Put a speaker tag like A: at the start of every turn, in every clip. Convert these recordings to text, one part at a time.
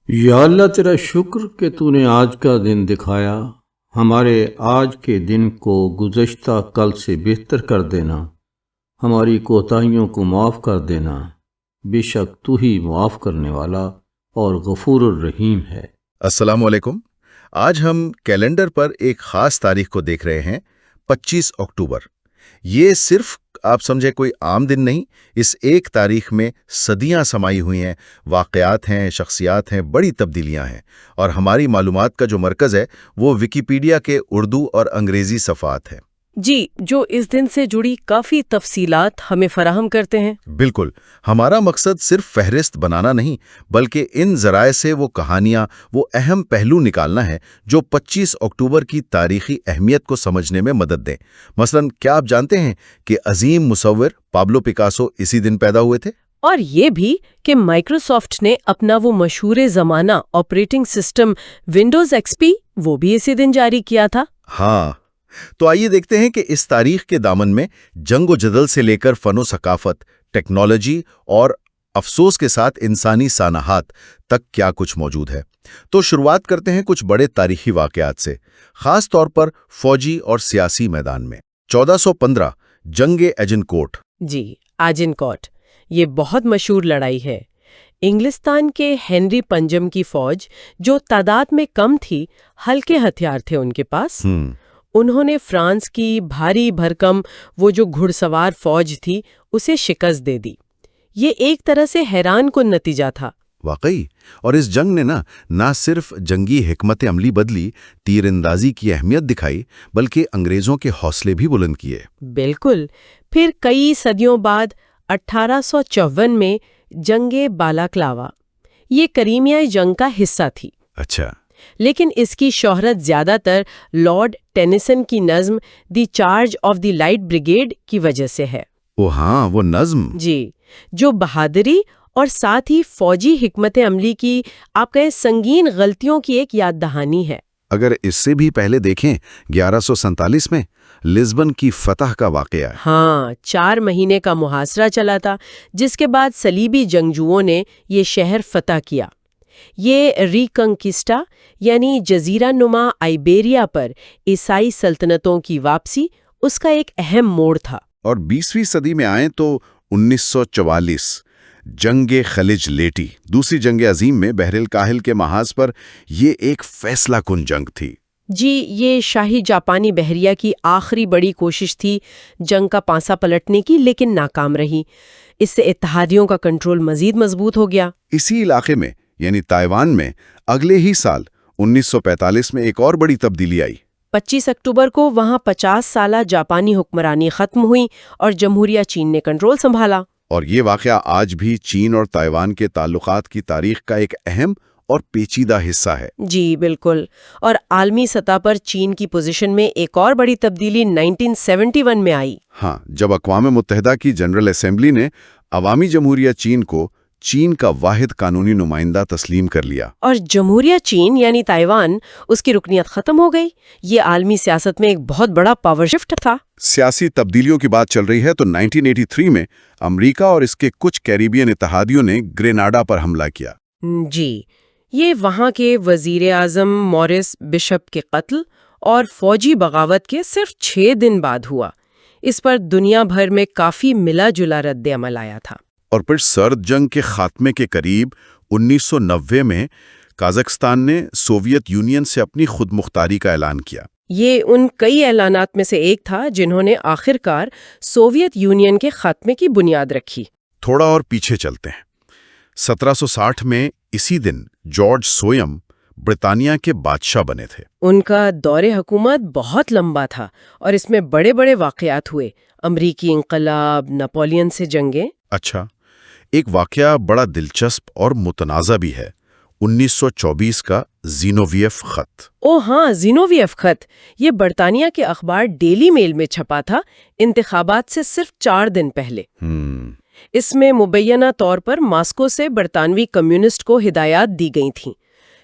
A: یا اللہ تیرا شکر کہ تو نے آج کا دن دکھایا، ہمارے آج کے دن کو گزشتہ کل سے بہتر کر دینا، ہماری کوتاہیوں کو معاف کر دینا، بے شک تو ہی معاف کرنے والا اور غفور الرحیم ہے۔
B: السلام علیکم۔ آج ہم کیلنڈر پر ایک خاص تاریخ کو دیکھ رہے ہیں، 25 اکتوبر۔ یہ صرف آپ سمجھے کوئی عام دن نہیں، اس ایک تاریخ میں صدیاں سمائی ہوئی ہیں، واقعات ہیں، شخصیات ہیں، بڑی تبدیلیاں ہیں، اور ہماری معلومات کا جو مرکز ہے وہ ویکیپیڈیا کے اردو اور انگریزی صفحات ہیں۔
C: جی، جو اس دن سے جڑی کافی تفصیلات ہمیں فراہم کرتے ہیں۔
B: بالکل، ہمارا مقصد صرف فہرست بنانا نہیں، بلکہ ان ذرائع سے وہ کہانیاں، وہ اہم پہلو نکالنا ہے جو 25 اکتوبر کی تاریخی اہمیت کو سمجھنے میں مدد دیں۔ مثلا کیا آپ جانتے ہیں کہ عظیم مصور پابلو پکاسو اسی دن پیدا ہوئے تھے؟
C: اور یہ بھی کہ مائکروسافٹ نے اپنا وہ مشہور زمانہ آپریٹنگ سسٹم ونڈوز ایکس پی وہ بھی اسی دن جاری کیا تھا۔
B: ہاں، تو آئیے دیکھتے ہیں کہ اس تاریخ کے دامن میں جنگ و جدل سے لے کر فن و ثقافت، ٹیکنالوجی اور افسوس کے ساتھ انسانی سانحات تک کیا کچھ موجود ہے۔ تو شروعات کرتے ہیں کچھ بڑے تاریخی واقعات سے، خاص طور پر فوجی اور سیاسی میدان میں۔ 1415 جنگ ایجنکوٹ۔
C: جی، ایجنکوٹ یہ بہت مشہور لڑائی ہے۔ انگلستان کے ہنری پنجم کی فوج، جو تعداد میں کم تھی، ہلکے ہتھیار تھے ان کے پاس، انہوں نے فرانس کی بھاری بھرکم وہ جو گھڑ سوار فوج تھی اسے شکست دے دی۔ یہ ایک طرح سے حیران کن نتیجہ تھا۔
B: واقعی، اور اس جنگ نے نہ صرف جنگی حکمت عملی بدلی، تیر اندازی کی اہمیت دکھائی، بلکہ انگریزوں کے حوصلے بھی بلند کیے۔
C: بالکل۔ پھر کئی صدیوں بعد 1854 میں جنگ بالاکلاوا، یہ کریمیائی جنگ کا حصہ تھی۔
B: اچھا۔
C: لیکن اس کی شہرت زیادہ تر لارڈ ٹینیسن کی نظم The Charge of the Light Brigade کی وجہ سے ہے۔
B: او ہاں، وہ نظم۔
C: جی، جو بہادری اور ساتھ ہی فوجی حکمت عملی کی آپ کہیں سنگین غلطیوں کی ایک یاد دہانی ہے۔
B: اگر اس سے بھی پہلے دیکھیں، 1147 میں لزبن کی فتح کا واقعہ ہے۔
C: ہاں، 4 مہینے کا محاصرہ چلا تھا، جس کے بعد صلیبی جنگجوؤں نے یہ شہر فتح کیا۔ یہ ریکنکسٹا یعنی جزیرہ نما آئیبیریا پر عیسائی سلطنتوں کی واپسی اس کا ایک اہم موڑ تھا۔
B: اور 20ویں صدی میں آئیں تو 1944 جنگ خلیج لیٹی، دوسری جنگ عظیم میں بحر الکاہل کے محاذ پر یہ ایک فیصلہ کن جنگ تھی۔
C: جی، یہ شاہی جاپانی بحریہ کی آخری بڑی کوشش تھی جنگ کا پانسا پلٹنے کی، لیکن ناکام رہی۔ اس سے اتحادیوں کا کنٹرول مزید مضبوط ہو گیا۔
B: اسی علاقے میں یعنی تائیوان میں اگلے ہی سال 1945 میں ایک اور بڑی تبدیلی آئی۔
C: 25 اکتوبر کو وہاں 50 سالہ جاپانی حکمرانی ختم ہوئی اور جمہوریہ چین نے کنٹرول سنبھالا۔
B: اور یہ واقعہ آج بھی چین اور تائیوان کے تعلقات کی تاریخ کا ایک اہم اور پیچیدہ حصہ ہے۔
C: جی بالکل۔ اور عالمی سطح پر چین کی پوزیشن میں ایک اور بڑی تبدیلی 1971 میں آئی۔
B: ہاں، جب اقوام متحدہ کی جنرل اسمبلی نے عوامی جمہوریہ چین کو چین کا واحد قانونی نمائندہ تسلیم کر لیا۔ اور
C: جمہوریہ چین یعنی تائیوان، اس کی رکنیت ختم ہو گئی۔ یہ عالمی سیاست میں ایک بہت بڑا پاور شفٹ تھا۔
B: سیاسی تبدیلیوں کی بات چل رہی ہے تو 1983 میں امریکہ اور اس کے کچھ کیریبین اتحادیوں نے گریناڈا پر حملہ کیا۔
C: جی، یہ وہاں کے وزیر اعظم موریس بشپ کے قتل اور فوجی بغاوت کے صرف 6 دن بعد ہوا۔ اس پر دنیا بھر میں کافی ملا جلا رد عمل آیا تھا۔
B: اور پھر سرد جنگ کے خاتمے کے قریب 1990 میں قازقستان نے سوویت یونین سے اپنی خود مختاری کا اعلان کیا۔
C: یہ ان کئی اعلانات میں سے ایک تھا جنہوں نے آخر کار سوویت یونین کے خاتمے کی بنیاد رکھی۔
B: تھوڑا اور پیچھے چلتے ہیں۔ 1760 میں اسی دن جارج سویم برطانیہ کے بادشاہ بنے تھے۔
C: ان کا دور حکومت بہت لمبا تھا اور اس میں بڑے بڑے واقعات ہوئے، امریکی انقلاب، نپولین سے جنگیں۔
B: اچھا، ایک واقعہ بڑا دلچسپ اور متنازع بھی ہے، 1924 کا زینوویف خط۔
C: او ہاں، زینوویف خط، یہ برطانیہ کے اخبار ڈیلی میل میں چھپا تھا، انتخابات سے صرف 4 دن پہلے۔ اس میں مبینہ طور پر ماسکو سے برطانوی کمیونسٹ کو ہدایات دی گئی تھیں۔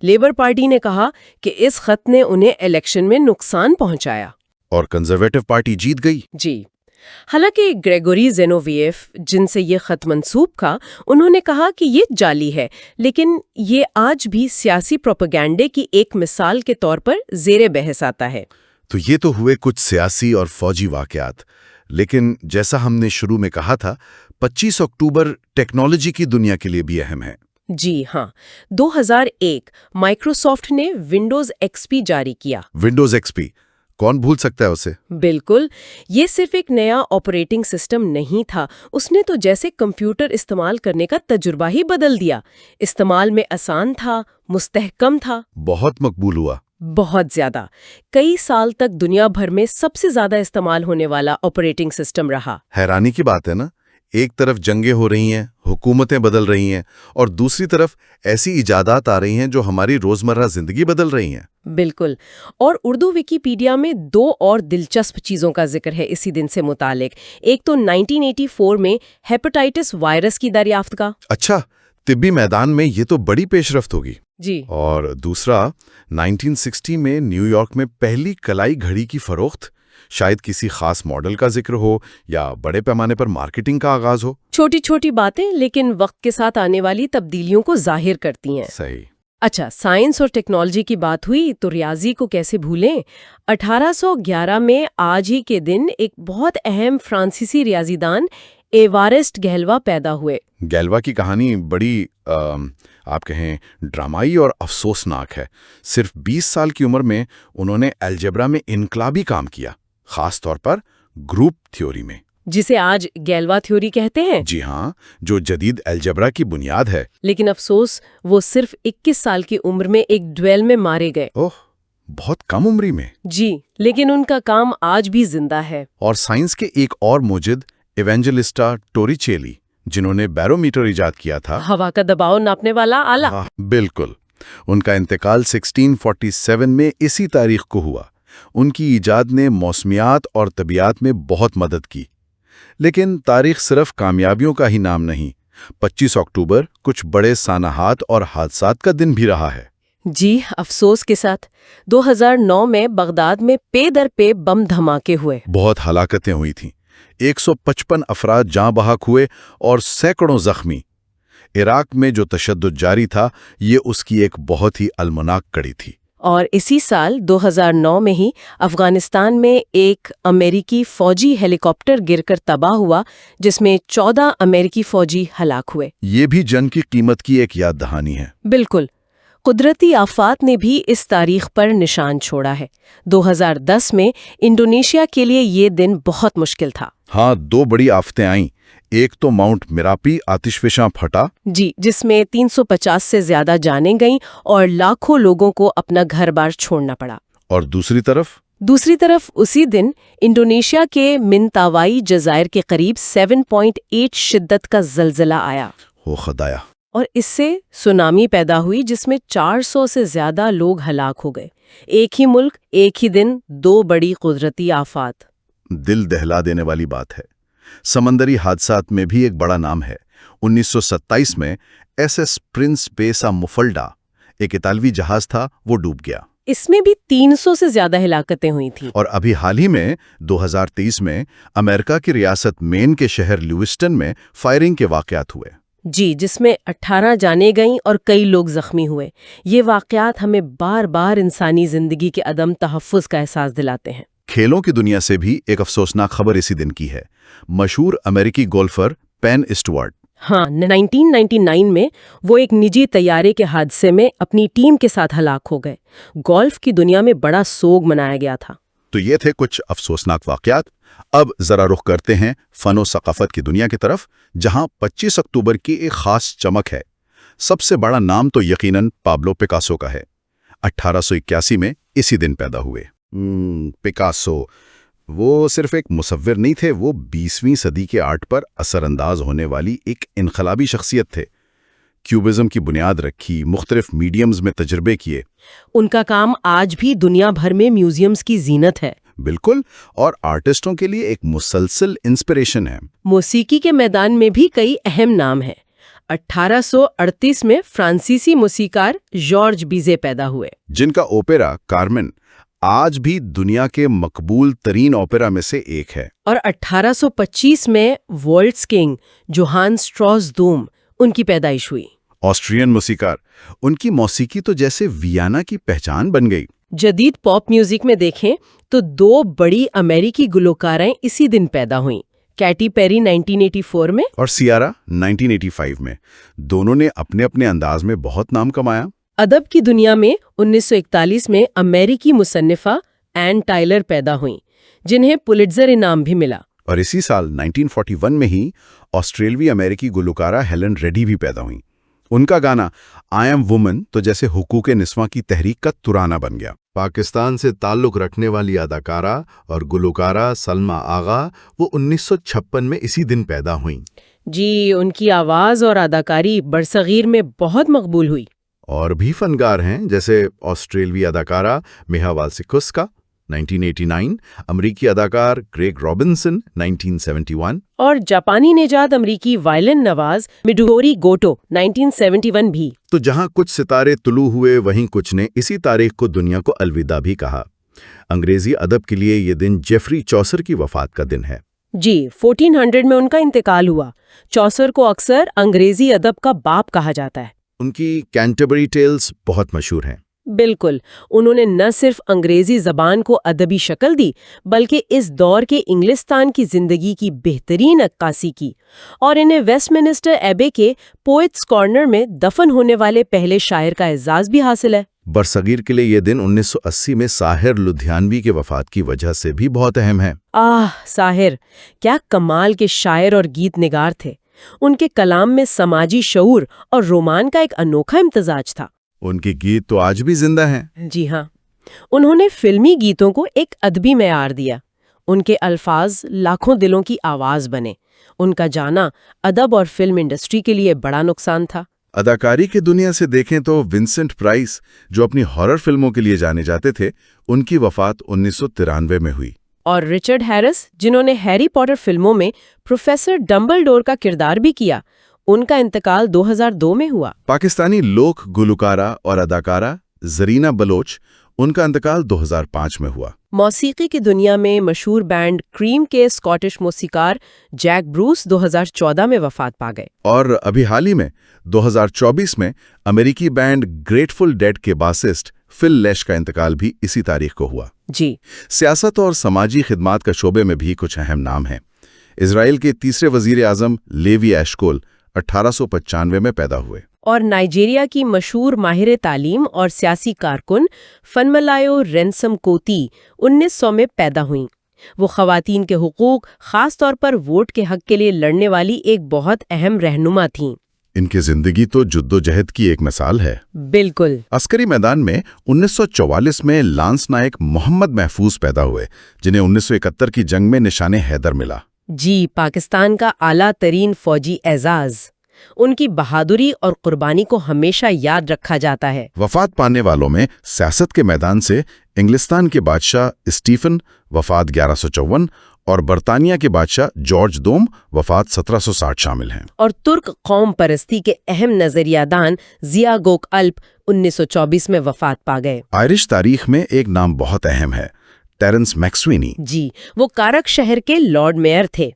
C: لیبر پارٹی نے کہا کہ اس خط نے انہیں الیکشن میں نقصان پہنچایا۔
B: اور کنزرویٹو پارٹی جیت گئی۔
C: جی، حالانکہ گریگوری زینوویف جن سے یہ خط منسوب تھا انہوں نے کہا کہ یہ جعلی ہے، لیکن یہ آج بھی سیاسی پروپیگنڈے کی ایک مثال کے طور پر زیر بحث آتا ہے۔
B: تو یہ تو ہوئے کچھ سیاسی اور فوجی واقعات، لیکن جیسا ہم نے شروع میں کہا تھا 25 اکتوبر ٹیکنالوجی کی دنیا کے لیے بھی اہم ہے۔
C: جی ہاں، 2001 مائکروسافٹ نے ونڈوز ایکس پی جاری کیا۔
B: ونڈوز ایکس پی، کون بھول سکتا ہے اسے؟
C: بالکل، یہ صرف ایک نیا آپریٹنگ سسٹم نہیں تھا، اس نے تو جیسے کمپیوٹر استعمال کرنے کا تجربہ ہی بدل دیا۔ استعمال میں آسان تھا، مستحکم تھا،
B: بہت مقبول ہوا۔
C: بہت زیادہ۔ کئی سال تک دنیا بھر میں سب سے زیادہ استعمال ہونے والا آپریٹنگ سسٹم رہا۔
B: حیرانی کی بات ہے نا، ایک طرف جنگیں ہو رہی ہیں، حکومتیں بدل رہی ہیں، اور دوسری طرف ایسی ایجادات آ رہی ہیں جو ہماری روزمرہ زندگی بدل رہی ہیں۔
C: بالکل، اور اردو ویکیپیڈیا میں 2 اور دلچسپ چیزوں کا ذکر ہے اسی دن سے متعلق۔ ایک تو 1984 میں ہیپاٹائٹس وائرس کی دریافت کا۔
B: اچھا، طبی میدان میں یہ تو بڑی پیش رفت ہوگی۔
C: جی،
B: اور دوسرا 1960 میں نیو یارک میں پہلی کلائی گھڑی کی فروخت، شاید کسی خاص ماڈل کا ذکر ہو یا بڑے پیمانے پر مارکیٹنگ کا آغاز ہو۔
C: چھوٹی چھوٹی باتیں لیکن وقت کے ساتھ آنے والی تبدیلیوں کو ظاہر کرتی ہیں۔
B: صحیح۔
C: اچھا، سائنس اور ٹیکنالوجی کی بات ہوئی تو ریاضی کو کیسے بھولیں؟ 1811 میں آج ہی کے دن ایک بہت اہم فرانسیسی ریاضی دان ایوارسٹ گیلوا پیدا ہوئے۔
B: گیلوا کی کہانی بڑی آپ کہیں ڈرامائی اور افسوسناک ہے۔ صرف 20 سال کی عمر میں انہوں نے الجبرا میں انقلابی کام کیا، خاص طور پر گروپ تھیوری میں،
C: جسے آج گیلوا تھیوری کہتے ہیں۔
B: جی ہاں، جو جدید الجبرا کی بنیاد ہے۔
C: لیکن افسوس، وہ صرف 21 سال کی عمر میں ایک ڈویل میں مارے گئے۔
B: اوہ، بہت کم عمری میں۔
C: جی، لیکن ان کا کام آج بھی زندہ ہے۔
B: اور سائنس کے ایک اور موجد ایونجلسٹا ٹوریچیلی، جنہوں نے بیرومیٹر ایجاد کیا تھا،
C: ہوا کا دباؤ ناپنے والا آلہ۔
B: بالکل، ان کا انتقال 1647 میں اسی تاریخ کو ہوا۔ ان کی ایجاد نے موسمیات اور طبیعت میں بہت مدد کی۔ لیکن تاریخ صرف کامیابیوں کا ہی نام نہیں۔ 25 اکتوبر کچھ بڑے سانحات اور حادثات کا دن بھی رہا ہے۔
C: جی، افسوس کے ساتھ 2009 میں بغداد میں پے در پے بم دھماکے ہوئے۔
B: بہت ہلاکتیں ہوئی تھیں، 155 افراد جاں بحق ہوئے اور سینکڑوں زخمی۔ عراق میں جو تشدد جاری تھا، یہ اس کی ایک بہت ہی المناک کڑی تھی۔
C: اور اسی سال 2009 میں ہی افغانستان میں ایک امریکی فوجی ہیلی کاپٹر گر کر تباہ ہوا، جس میں 14 امریکی فوجی ہلاک ہوئے۔
B: یہ بھی جنگ کی قیمت کی ایک یاد دہانی ہے۔
C: بالکل، قدرتی آفات نے بھی اس تاریخ پر نشان چھوڑا ہے۔ 2010 میں انڈونیشیا کے لیے یہ دن بہت مشکل تھا۔
B: ہاں، 2 بڑی آفتیں آئیں۔ ایک تو ماؤنٹ میراپی آتش فشاں پھٹا،
C: جی، جس میں 350 سے زیادہ جانیں گئیں اور لاکھوں لوگوں کو اپنا گھر بار چھوڑنا پڑا۔
B: اور دوسری طرف
C: اسی دن انڈونیشیا کے منتاوائی جزائر کے قریب 7.8 شدت کا زلزلہ آیا،
B: ہو خدایا۔
C: اور اس سے سونامی پیدا ہوئی جس میں 400 سے زیادہ لوگ ہلاک ہو گئے۔ ایک ہی ملک، ایک ہی دن، 2 بڑی قدرتی آفات۔
B: دل دہلا دینے والی بات ہے۔ سمندری حادثات میں بھی ایک بڑا نام ہے۔ 1927 میں ایس ایس پرنس پیسا مفلڈا، ایک اطالوی جہاز تھا، وہ ڈوب گیا۔
C: اس میں بھی 300 سے زیادہ ہلاکتیں ہوئی تھیں۔
B: اور ابھی حال ہی میں 2023 میں امریکہ کی ریاست مین کے شہر لیوسٹن میں فائرنگ کے واقعات ہوئے۔
C: جی، جس میں 18 جانیں گئیں اور کئی لوگ زخمی ہوئے۔ یہ واقعات ہمیں بار بار انسانی زندگی کے عدم تحفظ کا احساس دلاتے ہیں۔
B: کھیلوں کی دنیا سے بھی ایک افسوسناک خبر اسی دن کی ہے۔ مشہور امریکی گولفر پین اسٹوارٹ،
C: ہاں، 1999 میں وہ ایک نجی طیارے کے حادثے میں اپنی ٹیم کے ساتھ ہلاک ہو گئے۔ گولف کی دنیا میں بڑا سوگ منایا گیا تھا۔
B: تو یہ تھے کچھ افسوسناک واقعات۔ اب ذرا رخ کرتے ہیں فن و ثقافت کی دنیا کی طرف، جہاں 25 اکتوبر کی ایک خاص چمک ہے۔ سب سے بڑا نام تو یقیناً پابلو پکاسو کا ہے۔ 1881 میں اسی دن پیدا ہوئے۔ پکاسو، وہ صرف ایک مصور نہیں تھے، وہ 20ویں صدی کے آرٹ پر اثر انداز ہونے والی ایک انقلابی شخصیت تھے۔ کیوبزم کی بنیاد رکھی، مختلف میڈیمز میں تجربے کیے۔
C: ان کا کام آج بھی دنیا بھر میں میوزیمز کی زینت ہے۔
B: بالکل، اور آرٹسٹوں کے لیے ایک مسلسل انسپریشن ہے۔
C: موسیقی کے میدان میں بھی کئی اہم نام ہیں۔ 1838 میں فرانسیسی موسیقار جارج بیزے پیدا ہوئے،
B: جن کا اوپیرا کارمن آج بھی دنیا کے مقبول ترین اوپرا میں سے ایک ہے۔
C: اور 1825 میں والٹز کنگ جوہان سٹراس دوم ان کی پیدائش ہوئی۔
B: آسٹرین موسیقار، ان کی موسیقی تو جیسے ویانا کی پہچان بن گئی۔
C: جدید پاپ میوزک میں دیکھیں تو 2 بڑی امریکی گلوکارائیں اسی دن پیدا ہوئیں، کیٹی پیری 1984 میں
B: اور سیارا 1985 میں۔ دونوں نے اپنے اپنے انداز میں بہت نام کمایا۔
C: ادب کی دنیا میں 1941 میں امریکی مصنفہ این ٹائلر پیدا ہوئیں، جنہیں پولیٹزر انعام بھی ملا۔
B: اور اسی سال 1941 میں ہی آسٹریلوی امریکی گلوکارہ ہیلن ریڈی بھی پیدا ہوئیں۔ ان کا گانا آئی ایم وومن تو جیسے حقوق نسواں کی تحریک کا ترانہ بن گیا۔ پاکستان سے تعلق رکھنے والی اداکارہ اور گلوکارہ سلما آغا وہ 1956 میں اسی دن پیدا ہوئیں۔
C: جی، ان کی آواز اور اداکاری برصغیر میں بہت مقبول ہوئی۔
B: اور بھی فنکار ہیں جیسے آسٹریلوی اداکارہ میہا والسیکوسکا 1989، امریکی اداکار گریگ رابنسن 1971،
C: اور جاپانی نژاد امریکی وائلن نواز میڈوری گوٹو 1971 بھی۔
B: تو جہاں کچھ ستارے طلوع ہوئے وہیں کچھ نے اسی تاریخ کو دنیا کو الوداع بھی کہا۔ انگریزی ادب کے لیے یہ دن جیفری چوسر کی وفات کا دن ہے۔
C: جی، 1400 میں ان کا انتقال ہوا۔ چوسر کو اکثر انگریزی ادب کا باپ کہا جاتا ہے۔
B: ان کی کینٹربری ٹیلز بہت مشہور ہیں۔
C: بالکل، انہوں نے نہ صرف انگریزی زبان کو ادبی شکل دی بلکہ اس دور کے انگلستان کی زندگی کی بہترین عکاسی کی، اور انہیں ویسٹ منسٹر ایبے کے پوئٹس کارنر میں دفن ہونے والے پہلے شاعر کا اعزاز بھی حاصل ہے۔
B: برصغیر کے لیے یہ دن 1980 میں ساحر لدھیانوی کے وفات کی وجہ سے بھی بہت اہم ہے۔
C: ساحر کیا کمال کے شاعر اور گیت نگار تھے۔ ان کے کلام میں سماجی شعور اور رومان کا ایک انوکھا امتزاج تھا۔
B: ان کے گیت تو آج بھی زندہ ہیں۔
C: جی ہاں، انہوں نے فلمی گیتوں کو ایک ادبی معیار دیا۔ ان کے الفاظ لاکھوں دلوں کی آواز بنے۔ ان کا جانا ادب اور فلم انڈسٹری کے لیے بڑا نقصان تھا۔
B: اداکاری کی دنیا سے دیکھیں تو ونسنٹ پرائس، جو اپنی ہارر فلموں کے لیے جانے جاتے تھے، ان کی وفات 1993 میں ہوئی۔
C: اور رچرڈ ہیرس، جنہوں نے ہیری پوٹر فلموں میں پروفیسر ڈمبلڈور کا کردار بھی کیا، ان کا انتقال 2002 میں ہوا۔
B: پاکستانی لوک گلوکارہ اور اداکارہ زرینہ بلوچ، ان کا انتقال 2005 میں ہوا۔
C: موسیقی کی دنیا میں مشہور بینڈ کریم کے اسکاٹش موسیقار جیک بروس 2014 میں وفات پا گئے۔
B: اور ابھی حال ہی میں 2024 میں امریکی بینڈ گریٹفل ڈیڈ کے باسسٹ فل لیش کا انتقال بھی اسی تاریخ کو ہوا۔
C: جی،
B: سیاست اور سماجی خدمات کا شعبے میں بھی کچھ اہم نام ہیں۔ اسرائیل کے تیسرے وزیر اعظم لیوی ایشکول 1895 میں پیدا ہوئے۔
C: اور نائجیریا کی مشہور ماہر تعلیم اور سیاسی کارکن فنملایو رینسم کوتی 1900 میں پیدا ہوئیں۔ وہ خواتین کے حقوق، خاص طور پر ووٹ کے حق کے لیے لڑنے والی ایک بہت اہم رہنما تھیں۔
B: ان کی زندگی تو جدوجہد کی ایک مثال ہے۔
C: بالکل۔
B: عسکری میدان میں 1944 میں لانس نائک محمد محفوظ پیدا ہوئے، جنہیں 1971 کی جنگ میں نشان حیدر ملا۔
C: جی، پاکستان کا اعلیٰ ترین فوجی اعزاز۔ ان کی بہادری اور قربانی کو ہمیشہ یاد رکھا جاتا ہے۔
B: وفات پانے والوں میں سیاست کے میدان سے انگلستان کے بادشاہ اسٹیفن، وفات 1154، اور برطانیہ کے بادشاہ جارج دوم، وفات 1760 شامل ہیں۔
C: اور ترک قوم پرستی کے اہم نظریہ دان ضیاء گوک الپ 1924 میں وفات پا گئے۔
B: آئرش تاریخ میں ایک نام بہت اہم ہے، ٹیرنس میکسوینی۔
C: جی، وہ کارک شہر کے لارڈ میئر تھے۔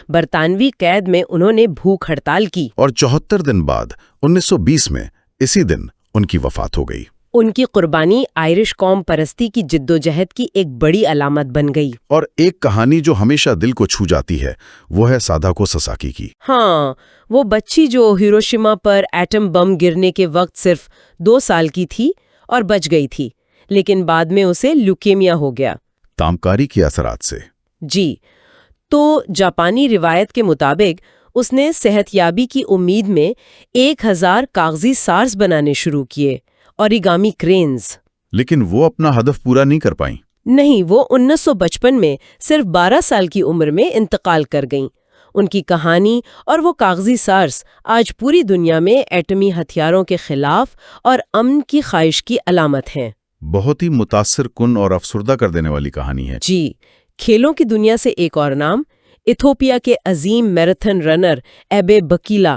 C: برطانوی قید میں انہوں نے بھوک ہڑتال کی،
B: اور 74 دن بعد 1920 میں اسی دن ان کی وفات ہو گئی۔
C: ان کی قربانی آئرش قوم پرستی کی جدوجہد کی ایک بڑی علامت بن گئی۔
B: اور ایک کہانی جو ہمیشہ دل کو چھو جاتی ہے، وہ ہے ساداکو ساساکی کی۔
C: ہاں، وہ بچی جو ہیروشیما پر ایٹم بم گرنے کے وقت صرف 2 سال کی تھی اور بچ گئی تھی، لیکن بعد میں اسے لیوکیمیا ہو گیا۔
B: تامکاری کے اثرات سے۔
C: جی، تو جاپانی روایت کے مطابق اس نے صحت یابی کی امید میں 1000 کاغذی سارس بنانے شروع کیے، اوریگامی کرینز۔
B: لیکن وہ اپنا ہدف پورا نہیں کر پائیں۔
C: نہیں، وہ 1955 میں صرف 12 سال کی عمر میں انتقال کر گئیں۔ ان کی کہانی اور وہ کاغذی سارس آج پوری دنیا میں ایٹمی ہتھیاروں کے خلاف اور امن کی خواہش کی علامت ہیں۔
B: بہت ہی متاثر کن اور افسردہ کر دینے والی کہانی ہے۔
C: جی، کھیلوں کی دنیا سے ایک اور نام، ایتھوپیا کے عظیم میراتھن رنر ایبے بکیلا۔